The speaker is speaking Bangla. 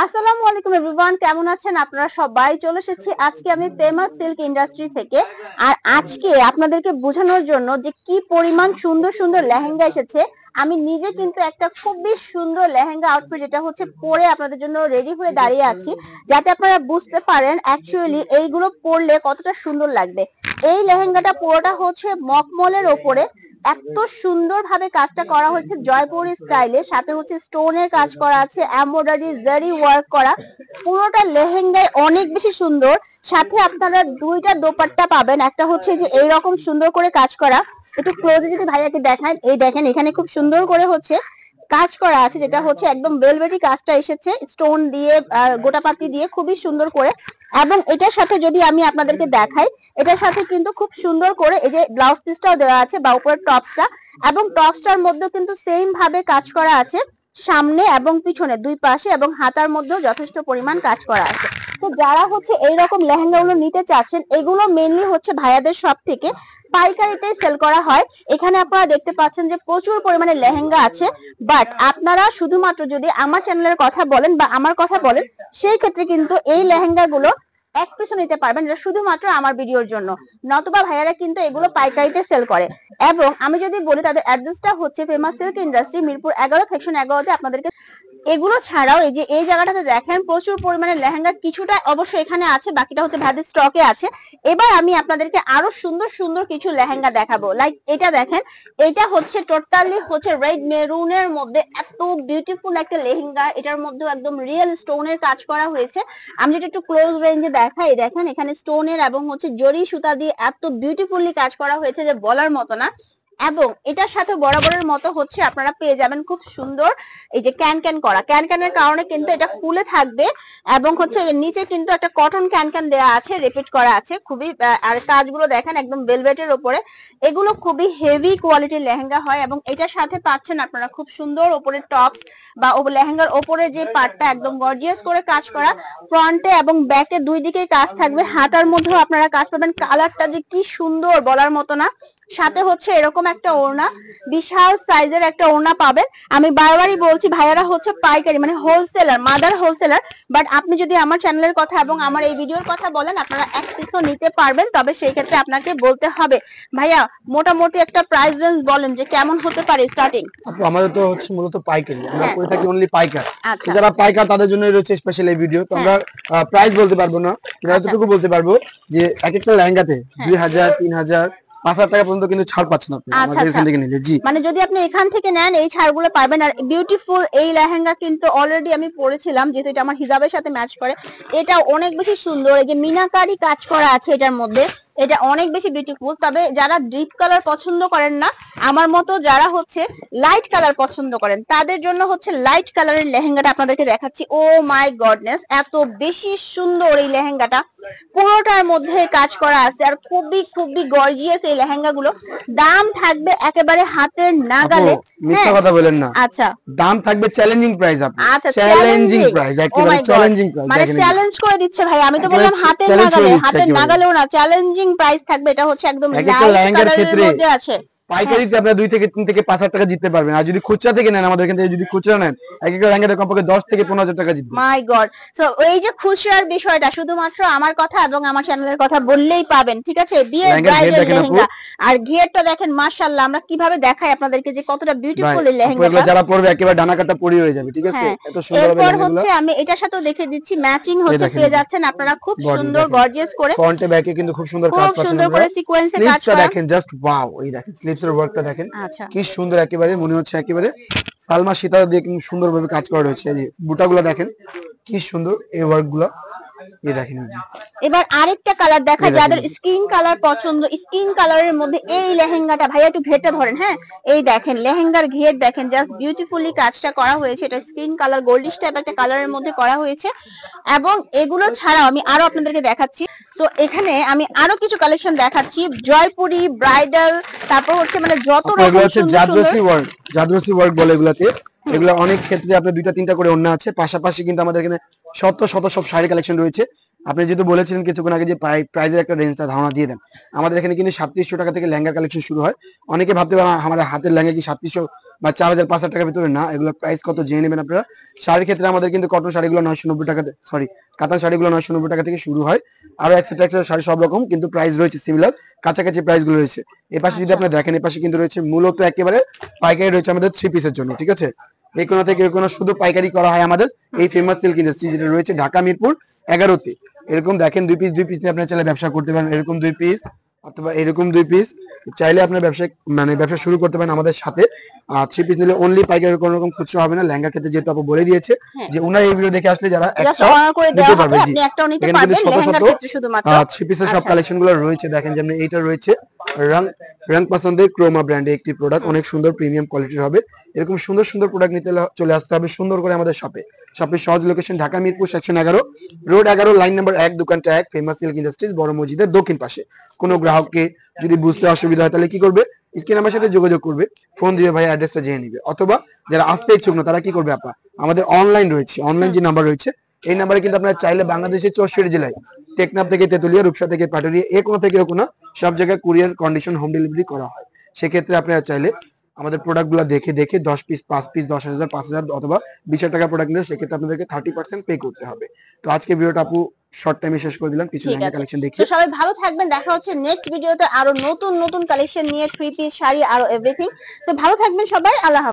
আসসালামু আলাইকুম এভরিওয়ান, কেমন আছেন আপনারা সবাই? চলে এসেছি আজকে আমি ফেমাস সিল্ক ইন্ডাস্ট্রি থেকে। আর আজকে আপনাদেরকে বোঝানোর জন্য যে কি পরিমাণ সুন্দর সুন্দর লেহেঙ্গা এসেছে। আমি নিজে কিন্তু একটা খুবই সুন্দর লেহেঙ্গা আউটফিট এটা হচ্ছে পরে আপনাদের জন্য রেডি হয়ে দাঁড়িয়ে আছি, যাতে আপনারা বুঝতে পারেন অ্যাকচুয়ালি এইগুলো পরলে কতটা সুন্দর লাগবে। এই লেহেঙ্গাটা পুরোটা হচ্ছে মখমলের ওপরে এত সুন্দর ভাবে কাজটা করা হয়েছে জয়পুরি স্টাইলে, সাথে হচ্ছে স্টোনের কাজ করা আছে, এমব্রয়ডারি জারি ওয়ার্ক করা। পুরোটা লেহেঙ্গায় অনেক বেশি সুন্দর। সাথে আপনারা দুইটা দোপাট্টা পাবেন, একটা হচ্ছে যে এইরকম সুন্দর করে কাজ করা। একটু ক্লোজে যদি ভাইয়াকে দেখান, এই দেখেন এখানে খুব সুন্দর করে হচ্ছে কাজ করা আছে, যেটা হচ্ছে একদম ভেলভেটি কাজটা এসেছে স্টোন দিয়ে, গোটাপাতি দিয়ে খুবই সুন্দর করে। এবং এটার সাথে যদি আমি আপনাদেরকে দেখাই, এটার সাথে কিন্তু খুব সুন্দর করে এই যে ব্লাউজ পিসটাও দেওয়া আছে বা উপরের টপসটা, এবং টপসটার মধ্যে কিন্তু সেম ভাবে কাজ করা আছে সামনে এবং পিছনে দুই পাশে, এবং হাতার মধ্যেও যথেষ্ট পরিমাণ কাজ করা আছে। তো যারা হচ্ছে এইরকম লেহেঙ্গা গুলো নিতে চাচ্ছেন, এগুলো মেইনলি হচ্ছে ভাইয়াদের সব থেকে পাইকারিতে সেল করা হয়। এখানে আপনারা দেখতে পাচ্ছেন যে প্রচুর পরিমাণে লেহেঙ্গা আছে। বাট আপনারা শুধুমাত্র যদি আমার চ্যানেলের কথা বলেন বা আমার কথা বলেন, সেই ক্ষেত্রে কিন্তু এই লেহেঙ্গা গুলো এক পিছু নিতে পারবেন, এটা শুধুমাত্র আমার ভিডিওর জন্য। নতুবা ভাইয়ারা কিন্তু এগুলো পাইকারিতে সেল করে। এবং আমি যদি বলি তাদের অ্যাড্রেসটা হচ্ছে famous silk industry, Mirpur 11 section 11-তে আপনাদেরকে। এগুলো ছাড়াও এই যে এই জায়গাটাতে দেখেন প্রচুর পরিমাণে লেহেঙ্গা, কিছুটা অবশ্যই এখানে আছে, বাকিটা হচ্ছে ভাইদের স্টকে আছে। এবার আমি আপনাদেরকে আরো সুন্দর সুন্দর কিছু লেহেঙ্গা দেখাবো। লাইক এটা দেখেন, এটা হচ্ছে টোটালি হচ্ছে রেড মেরুনের মধ্যে এত বিউটিফুল একটা লেহেঙ্গা। এটার মধ্যে একদম রিয়েল স্টোনের কাজ করা হয়েছে। আমি যেটা একটু ক্লোজ রেঞ্জে দেখাই, দেখেন এখানে স্টোনের এবং হচ্ছে জরি সুতা দিয়ে এত বিউটিফুলি কাজ করা হয়েছে যে বলার মতো না। এবং এটার সাথে বরাবরের মতো হচ্ছে আপনারা পেয়ে যাবেন খুব সুন্দর এই যে ক্যান ক্যান করা। ক্যান ক্যানের কারণে কিন্তু এটা ফুলে থাকবে, এবং হচ্ছে নিচে কিন্তু একটা কটন ক্যান ক্যান দেওয়া আছে, রিপিট করা আছে খুবই। আর কাজগুলো দেখেন একদম ভেলভেটের উপরে। এগুলো খুবই হেভি কোয়ালিটির লেহেঙ্গা হয়। এবং এটার সাথে পাচ্ছেন আপনারা খুব সুন্দর উপরে টপস বা লেহেঙ্গার উপরে যে পার্টটা একদম গর্জিয়াস করে কাজ করা, ফ্রন্টে এবং ব্যাকে দুই দিকে কাজ থাকবে, হাতার মধ্যেও আপনারা কাজ পাবেন। কালারটা যে কি সুন্দর বলার মতো না। সাথে হচ্ছে এরকম একটা ওড়না, বিশাল সাইজের একটা ওড়না পাবেন। আমি বারবারই বলছি ভাইয়ারা হচ্ছে পাইকারি মানে হোলসেলার, মাদার হোলসেলার। বাট আপনি যদি আমার চ্যানেলের কথা এবং আমার এই ভিডিওর কথা বলেন, আপনারা এক পিসও নিতে পারবেন। তবে সেই ক্ষেত্রে আপনাকে বলতে হবে ভাইয়া মোটামুটি একটা প্রাইস রেঞ্জ বলেন যে কেমন হতে পারে স্টার্টিং। আমাদের তো হচ্ছে মূলত পাইকারি, আমরা করে থাকি অনলি পাইকার। যারা পাইকার তাদের জন্য রয়েছে স্পেশাল এই ভিডিও। তো আমরা প্রাইস বলতে পারবো না, এতটুকু বলতে পারবো যে এক একটা লেহেঙ্গাতে 2000, 3000, 5000 টাকা পর্যন্ত কিন্তু ছাড় পাচ্ছেন আপনি আমাদের এখান থেকে নিলে। জি, মানে যদি আপনি এখান থেকে নেন এই ছাড়গুলো পাবেন। আর বিউটিফুল এই লেহেঙ্গা কিন্তু অলরেডি আমি পরেছিলাম, যেহেতু এটা আমার হিজাবের সাথে ম্যাচ করে। এটা অনেক বেশি সুন্দর, এই যে মিনাকারি কাজ করা আছে এটার মধ্যে, এটা অনেক বেশি বিউটিফুল। তবে যারা ডিপ কালার পছন্দ করেন না, আমার মতো যারা হচ্ছে লাইট কালার পছন্দ করেন, তাদের জন্য হচ্ছে লাইট কালারের লেহেঙ্গাটা আপনাদেরকে দেখাচ্ছি। ও মাই গডনেস, এত বেশি সুন্দর এই লেহেঙ্গাটা, পুরোটার মধ্যে কাজ করা আছে আর খুবই খুবই গর্জিয়াস এই লেহেঙ্গা গুলো। দাম থাকবে একেবারে হাতের নাগালে। মিথ্যা কথা বলেন না, আচ্ছা দাম থাকবে চ্যালেঞ্জিং প্রাইস। আপনি চ্যালেঞ্জিং প্রাইস, একেবারে চ্যালেঞ্জিং প্রাইস, মানে চ্যালেঞ্জ করে দিচ্ছে ভাই। আমি তো বললাম হাতের নাগালে, হাতের নাগালেও না, চ্যালেঞ্জিং প্রাইস থাকবে। এটা হচ্ছে একদম লাইট কালারের মধ্যে আছে। পাইকারিতে আপনারা 2 থেকে 3 থেকে 5000 টাকা জিততে পারবেন। আর যদি খুচরা থেকে নেন, আমাদের এখান থেকে যদি খুচরা নেন, এক একটা লেহেঙ্গাতে কমপক্ষে 10 থেকে 15000 টাকা জিতবেন। মাই গড। সো এই যে খুচরার বিষয়টা শুধুমাত্র আমার কথা এবং আমার চ্যানেলের কথা বললেই পাবেন, ঠিক আছে? বিয়ের ব্রাইডাল লেহেঙ্গা আর ঘিয়েরটা দেখেন মাশাআল্লাহ। আমরা কিভাবে দেখাই আপনাদেরকে যে কতটা বিউটিফুল এই লেহেঙ্গাটা। এগুলো যারা পরবে একেবারে ডানা কাটা পরি হয়ে যাবে, ঠিক আছে? এত সুন্দর হবে লেহেঙ্গাগুলো। হচ্ছে আমি এটার সাথেও দেখে দিচ্ছি, ম্যাচিং হচ্ছে পেয়ে যাচ্ছেন আপনারা খুব সুন্দর গর্জিয়াস করে। ফ্রন্টে ব্যাকে কিন্তু খুব সুন্দর কাজ পাচ্ছেন। সুন্দর করে সিকোয়েন্সে কাজ করা দেখেন, জাস্ট ওয়াও। এই দেখেন স্লিপসের ওয়ার্কটা দেখেন কি সুন্দর, একেবারে মনে হচ্ছে একেবারে সালমা সীতা দিয়ে কিন্তু সুন্দরভাবে কাজ করা হয়েছে। এই বুটাগুলো দেখেন কি সুন্দর, এই ওয়ার্কগুলো এই দেখেন। এবার আরেকটা কালার দেখা, যাদের স্কিন কালার পছন্দ, স্কিন কালারের মধ্যে এই লেহেঙ্গাটা ভাইয়া একটু ঘেটে ধরেন। হ্যাঁ, এই দেখেন লেহেঙ্গার ঘের দেখেন, জাস্ট বিউটিফুলি কাজটা করা হয়েছে। এটা স্কিন কালার গোল্ডিশ টাইপ একটা কালারের মধ্যে করা হয়েছে। এবং এগুলো ছাড়াও আমি আরো আপনাদেরকে দেখাচ্ছি। তো এখানে আমি আরো কিছু কালেকশন দেখাচ্ছি, জয়পুরি ব্রাইডাল, তারপর হচ্ছে মানে যত রকম জাদরসি ওয়ার্ক বলে এগুলাতে। এগুলো অনেক ক্ষেত্রে আপনার 2টা 3টা করে ওড়না আছে, পাশাপাশি কিন্তু আমাদের এখানে শত শত সব শাড়ি কালেকশন রয়েছে। আপনি যেহেতু বলেছিলেন কিছুক্ষণ আগে যে প্রাইজের একটা রেঞ্জটা ধারণা দিয়ে দেন, আমাদের এখানে কিন্তু 3700 টাকা থেকে লেহেঙ্গা কালেকশন শুরু হয়। অনেকে ভাবতে পারেন আমার হাতের লেহেঙ্গা কি 3700 বা 4000 5000 টাকার ভিতরে, না, এগুলো প্রাইস কত জেনে নেবেন আপনারা। শাড়ির ক্ষেত্রে আমাদের কিন্তু কটন শাড়িগুলো 990 টাকা, সরি, কাতান শাড়িগুলো 990 টাকা থেকে শুরু হয়। আরো এক্সট্রা শাড়ি সব রকম কিন্তু প্রাইস রয়েছে সিমিলার, কাছাকাছি প্রাইস গুলো রয়েছে। এই পাশে যদি আপনি দেখেন, এই পাশে কিন্তু রয়েছে মূলত একেবারে পাইকারি রয়েছে আমাদের 3 পিসের জন্য, ঠিক আছে। এই কোনা থেকে কোনো শুধু পাইকারি করা হয় আমাদের এই ফেমাস সিল্ক ইন্ডাস্ট্রি, যেটা রয়েছে ঢাকা মিরপুর 11তে। এরকম দেখেন 2 পিস নিয়ে আপনার চাইলে ব্যবসা করতে পারেন, এরকম 2 পিস অথবা এরকম 2 পিস চাইলে আপনার ব্যবসা শুরু করতে পারেন আমাদের সাথে। 3 পিস নিলে অনলি পাইকারি, কোনো রকম খুচরা হবে না। লেহেঙ্গার ক্ষেত্রে যেহেতু আপু বলে দিয়েছে যে উনার এই ভিডিও দেখে আসলে যারা একটা নিতে পারবে, জি, এখানে কিন্তু শত শত 3 পিসের সব কালেকশন গুলো রয়েছে। দেখেন যেমন এইটা রয়েছে রং পছন্দের ক্রোমা ব্র্যান্ডের একটি প্রোডাক্ট, অনেক সুন্দর প্রিমিয়াম কোয়ালিটির হবে। এরকম সুন্দর সুন্দর প্রোডাক্ট নিতে চলে আসতে হবে সুন্দর করে আমাদের শপে। শপের সহজ location Dhaka Mirpur section 11, road 11, line number 1, দোকানটা 1, ফেমাস সিল্ক ইন্ডাস্ট্রিজ, বড় মসজিদের দক্ষিণ পাশে। কোনো গ্রাহককে যদি বুঝতে অসুবিধা হয় তাহলে কি করবে, স্ক্রিন আমার সাথে যোগাযোগ করবে, ফোন দিয়ে ভাই অ্যাড্রেসটা জেনে নিবে। অথবা যারা আসতে ইচ্ছুক না তারা কি করবে, আপা আমাদের অনলাইন রয়েছে, অনলাইন যে নাম্বার রয়েছে এই নাম্বারে কিন্তু আপনারা চাইলে বাংলাদেশের 64 জেলায়, টেকনাফ থেকে তেতুলিয়া, রূপসা থেকে পাটুরিয়া, এ কোনো থেকে কোনো সব জায়গায় কুরিয়ার কন্ডিশন হোম ডেলিভারি করা হয়। সেক্ষেত্রে আপনারা চাইলে আমাদের প্রোডাক্ট গুলো দেখে 10 পিস 5 পিস 10,000 5,000 অথবা 20,000 টাকা প্রোডাক্ট নিলে সেক্ষেত্রে আপনাদেরকে 30% পে করতে হবে। তো আজকে ভিডিওটা আপু শর্ট টাইমে শেষ করে দিলাম কিছু লেহেঙ্গা কালেকশন দেখি। তো সবাই ভালো থাকবেন, দেখা হচ্ছে নেক্সট ভিডিওতে আরো নতুন নতুন কালেকশন নিয়ে, 3 পিস শাড়ি আরো এভরিথিং। তো ভালো থাকবেন সবাই, আল্লাহ হাফেজ।